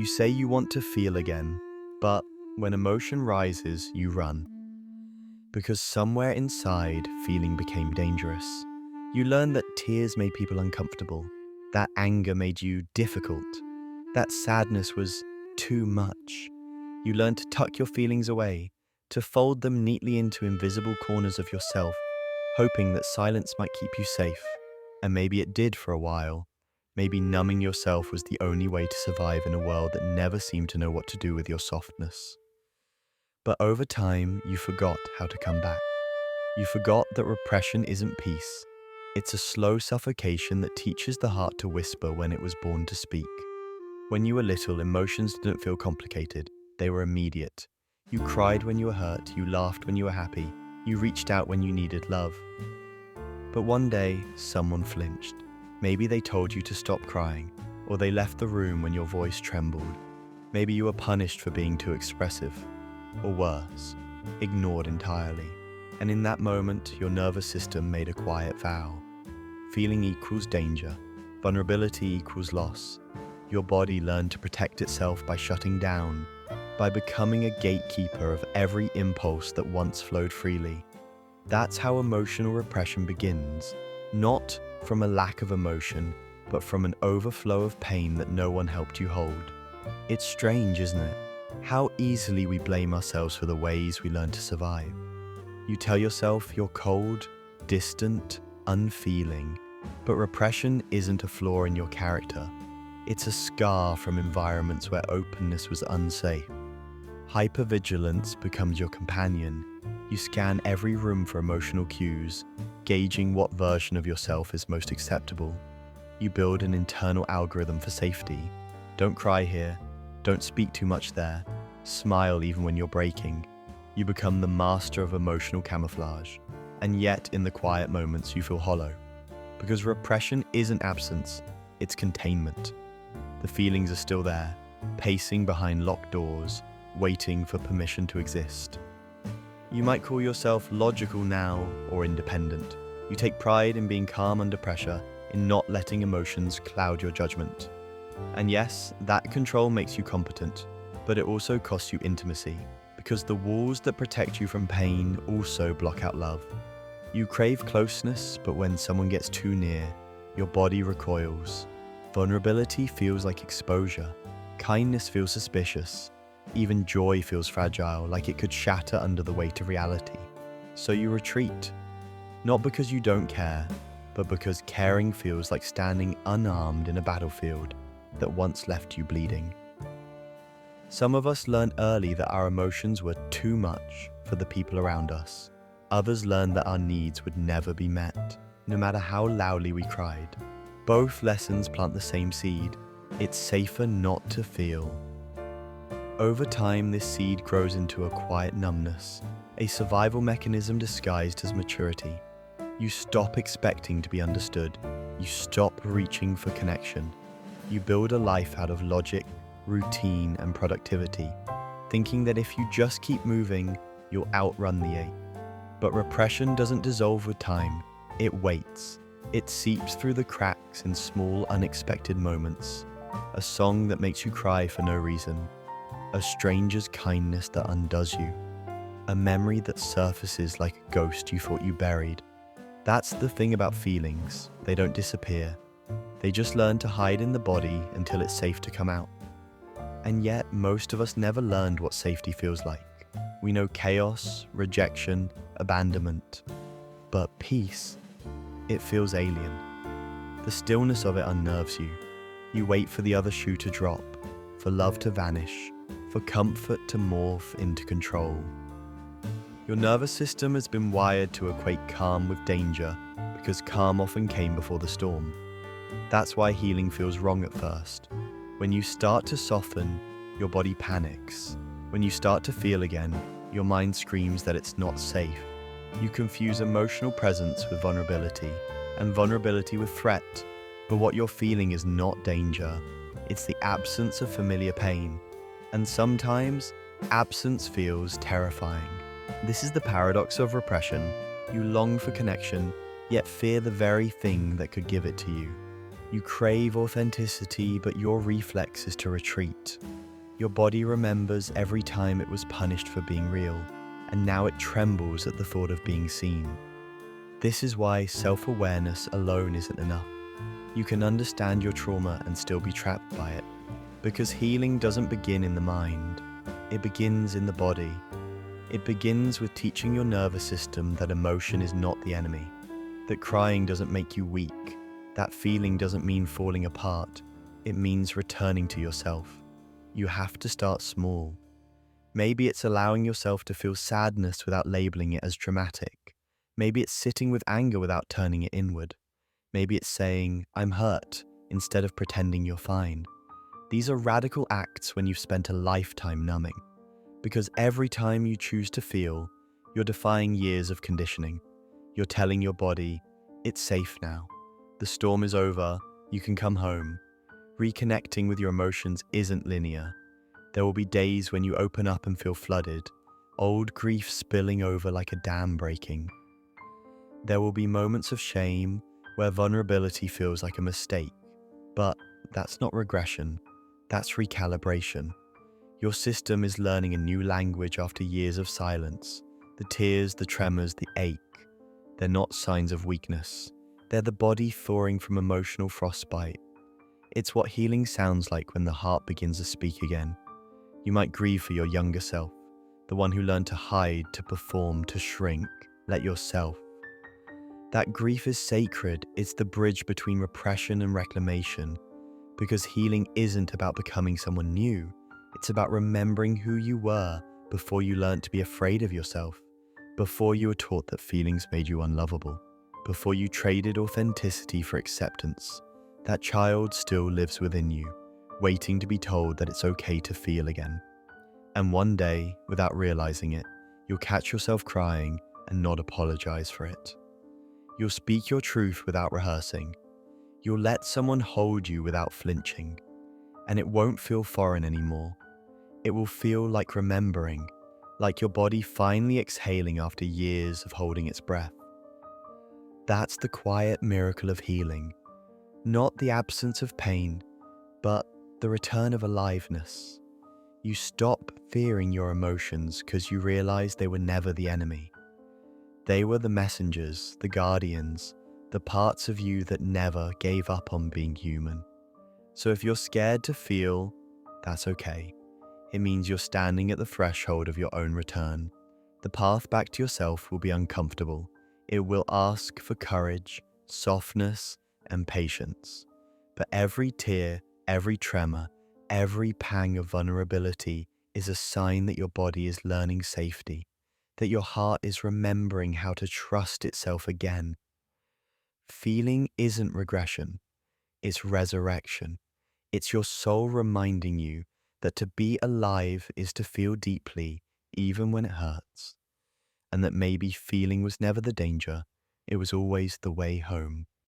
You say you want to feel again, but when emotion rises, you run. Because somewhere inside, feeling became dangerous. You learned that tears made people uncomfortable, that anger made you difficult, that sadness was too much. You learned to tuck your feelings away, to fold them neatly into invisible corners of yourself, hoping that silence might keep you safe. And maybe it did for a while. Maybe numbing yourself was the only way to survive in a world that never seemed to know what to do with your softness. But over time, you forgot how to come back. You forgot that repression isn't peace. It's a slow suffocation that teaches the heart to whisper when it was born to speak. When you were little, emotions didn't feel complicated. They were immediate. You cried when you were hurt, you laughed when you were happy, you reached out when you needed love. But one day, someone flinched. Maybe they told you to stop crying, or they left the room when your voice trembled. Maybe you were punished for being too expressive, or worse, ignored entirely. And in that moment, your nervous system made a quiet vow. Feeling equals danger. Vulnerability equals loss. Your body learned to protect itself by shutting down, by becoming a gatekeeper of every impulse that once flowed freely. That's how emotional repression begins, not from a lack of emotion, but from an overflow of pain that no one helped you hold. It's strange, isn't it? How easily we blame ourselves for the ways we learn to survive. You tell yourself you're cold, distant, unfeeling, but repression isn't a flaw in your character. It's a scar from environments where openness was unsafe. Hypervigilance becomes your companion. You scan every room for emotional cues, gauging what version of yourself is most acceptable. You build an internal algorithm for safety. Don't cry here, don't speak too much there, smile even when you're breaking. You become the master of emotional camouflage, and yet in the quiet moments you feel hollow. Because repression isn't absence, it's containment. The feelings are still there, pacing behind locked doors, waiting for permission to exist. You might call yourself logical now or independent. You take pride in being calm under pressure, in not letting emotions cloud your judgment. And yes, that control makes you competent, but it also costs you intimacy, because the walls that protect you from pain also block out love. You crave closeness, but when someone gets too near, your body recoils. Vulnerability feels like exposure. Kindness feels suspicious. Even joy feels fragile, like it could shatter under the weight of reality. So you retreat. Not because you don't care, but because caring feels like standing unarmed in a battlefield that once left you bleeding. Some of us learned early that our emotions were too much for the people around us. Others learned that our needs would never be met, no matter how loudly we cried. Both lessons plant the same seed. It's safer not to feel. Over time, this seed grows into a quiet numbness, a survival mechanism disguised as maturity. You stop expecting to be understood. You stop reaching for connection. You build a life out of logic, routine, and productivity, thinking that if you just keep moving, you'll outrun the ache. But repression doesn't dissolve with time. It waits. It seeps through the cracks in small, unexpected moments. A song that makes you cry for no reason. A stranger's kindness that undoes you. A memory that surfaces like a ghost you thought you buried. That's the thing about feelings. They don't disappear. They just learn to hide in the body until it's safe to come out. And yet, most of us never learned what safety feels like. We know chaos, rejection, abandonment. But peace, it feels alien. The stillness of it unnerves you. You wait for the other shoe to drop, for love to vanish, for comfort to morph into control. Your nervous system has been wired to equate calm with danger because calm often came before the storm. That's why healing feels wrong at first. When you start to soften, your body panics. When you start to feel again, your mind screams that it's not safe. You confuse emotional presence with vulnerability, and vulnerability with threat. But what you're feeling is not danger. It's the absence of familiar pain. And sometimes, absence feels terrifying. This is the paradox of repression. You long for connection, yet fear the very thing that could give it to you. You crave authenticity, but your reflex is to retreat. Your body remembers every time it was punished for being real, and now it trembles at the thought of being seen. This is why self-awareness alone isn't enough. You can understand your trauma and still be trapped by it, because healing doesn't begin in the mind. It begins in the body. It begins with teaching your nervous system that emotion is not the enemy, that crying doesn't make you weak, that feeling doesn't mean falling apart. It means returning to yourself. You have to start small. Maybe it's allowing yourself to feel sadness without labeling it as dramatic. Maybe it's sitting with anger without turning it inward. Maybe it's saying, "I'm hurt," instead of pretending you're fine. These are radical acts when you've spent a lifetime numbing. Because every time you choose to feel, you're defying years of conditioning. You're telling your body, "It's safe now. The storm is over. You can come home." Reconnecting with your emotions isn't linear. There will be days when you open up and feel flooded, old grief spilling over like a dam breaking. There will be moments of shame where vulnerability feels like a mistake. But that's not regression, that's recalibration. Your system is learning a new language after years of silence. The tears, the tremors, the ache, they're not signs of weakness. They're the body thawing from emotional frostbite. It's what healing sounds like when the heart begins to speak again. You might grieve for your younger self, the one who learned to hide, to perform, to shrink. Let yourself. That grief is sacred. It's the bridge between repression and reclamation. Because healing isn't about becoming someone new. It's about remembering who you were before you learned to be afraid of yourself, before you were taught that feelings made you unlovable, before you traded authenticity for acceptance. That child still lives within you, waiting to be told that it's okay to feel again. And one day, without realizing it, you'll catch yourself crying and not apologize for it. You'll speak your truth without rehearsing. You'll let someone hold you without flinching. And it won't feel foreign anymore. It will feel like remembering, like your body finally exhaling after years of holding its breath. That's the quiet miracle of healing. Not the absence of pain, but the return of aliveness. You stop fearing your emotions because you realize they were never the enemy. They were the messengers, the guardians, the parts of you that never gave up on being human. So if you're scared to feel, that's okay. It means you're standing at the threshold of your own return. The path back to yourself will be uncomfortable. It will ask for courage, softness, and patience. But every tear, every tremor, every pang of vulnerability is a sign that your body is learning safety, that your heart is remembering how to trust itself again. Feeling isn't regression, it's resurrection. It's your soul reminding you that to be alive is to feel deeply, even when it hurts, and that maybe feeling was never the danger, it was always the way home.